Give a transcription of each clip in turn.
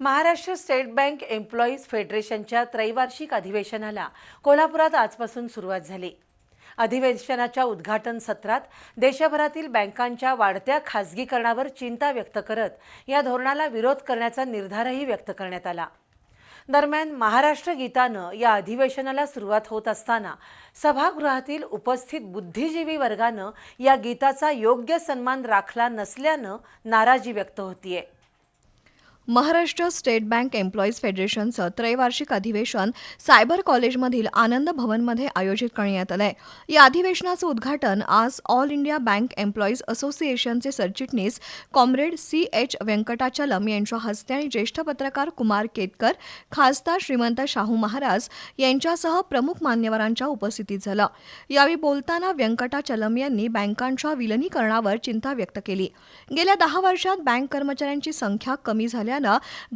Maharashtra state bank employees फेडरेशनच्या त्रैवार्षिक अधिवेशनाला कोल्हापुरात आजपासून सुरुवात झाली। अधिवेशनाच्या उद्घाटन सत्रात देशभरातील बँकांच्या वाढत्या खासगीकरणावर चिंता व्यक्त करत या धोरणाला विरोध करण्याचा निर्धारही व्यक्त करण्यात आला। दरम्यान महाराष्ट्र गीतानं या अधिवेशनाला सुरुवात होत असताना सभागृहातील उपस्थित बुद्धिजीवी वर्गानं या गीताचा योग्य सन्मान राखला नसल्यानं नाराजी व्यक्त होतीये। महाराष्ट्र स्टेट बँक एम्प्लॉईज फेडरेशनचं त्रैवार्षिक अधिवेशन सायबर कॉलेजमधील आनंद भवनमध्ये आयोजित करण्यात आलंय। या अधिवेशनाचं उद्घाटन आज ऑल इंडिया बँक एम्प्लॉईज असोसिएशनचे सरचिटणीस कॉम्रेड CH व्यंकटाचलम यांच्या हस्ते आणि ज्येष्ठ पत्रकार कुमार केतकर, खासदार श्रीमंत शाहू महाराज यांच्यासह प्रमुख मान्यवरांच्या उपस्थितीत झालं। यावेळी बोलताना व्यंकटाचलम यांनी बँकांच्या विलिनीकरणावर चिंता व्यक्त केली। गेल्या 10 वर्षात बँक कर्मचाऱ्यांची संख्या कमी झाल्यानं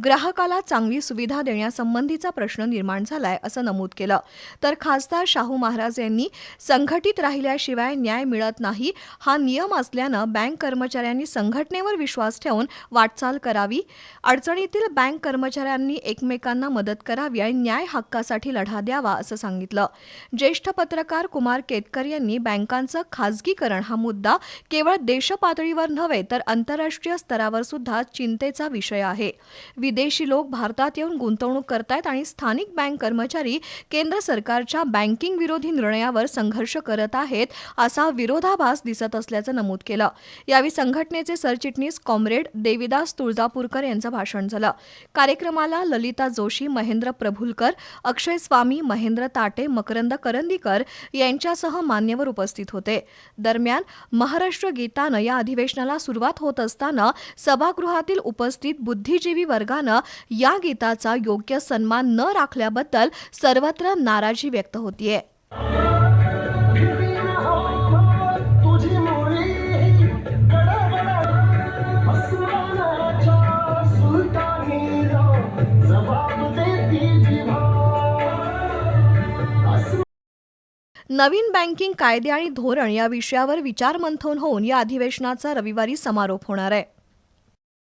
ग्राहकाला चांगली सुविधा देण्यासंबंधीचा प्रश्न निर्माण झालाय असं नमूद केलं। तर खासदार शाहू महाराज यांनी संघटित राहिल्याशिवाय न्याय मिळत नाही हा नियम असल्यानं बँक कर्मचाऱ्यांनी संघटनेवर विश्वास ठेवून वाटचाल करावी, अडचणीतील बँक कर्मचाऱ्यांनी एकमेकांना मदत करावी आणि न्याय हक्कासाठी लढा द्यावा असं सांगितलं। ज्येष्ठ पत्रकार कुमार केतकर यांनी बँकांचं खासगीकरण हा मुद्दा केवळ देशपातळीवर नव्हे तर आंतरराष्ट्रीय स्तरावर सुद्धा चिंतेचा विषय आहे। विदेशी लोक भारतात येऊन गुंतवणूक करतायत आणि स्थानिक बँक कर्मचारी केंद्र सरकारच्या बँकिंग विरोधी निर्णयावर संघर्ष करत आहेत असा विरोधाभास दिसत असल्याचं नमूद केलं। यावेळी संघटनेचे सरचिटणीस कॉम्रेड देविदास तुळजापूरकर यांचं भाषण झालं। कार्यक्रमाला ललिता जोशी, महेंद्र प्रभुलकर, अक्षय स्वामी, महेंद्र ताटे, मकरंद करंदीकर यांच्यासह मान्यवर उपस्थित होते। दरम्यान महाराष्ट्र गीतानं या अधिवेशनाला सुरुवात होत असताना सभागृहातील उपस्थित बुद्धिजीवी वर्गानं या गीताचा योग्य सन्मान न राखल्याबद्दल सर्वत्र नाराजी व्यक्त होतीये। नवीन बँकिंग कायदे आणि धोरण या विषयावर विचारमंथन होऊन या अधिवेशनाचा रविवारी समारोप होणार आहे।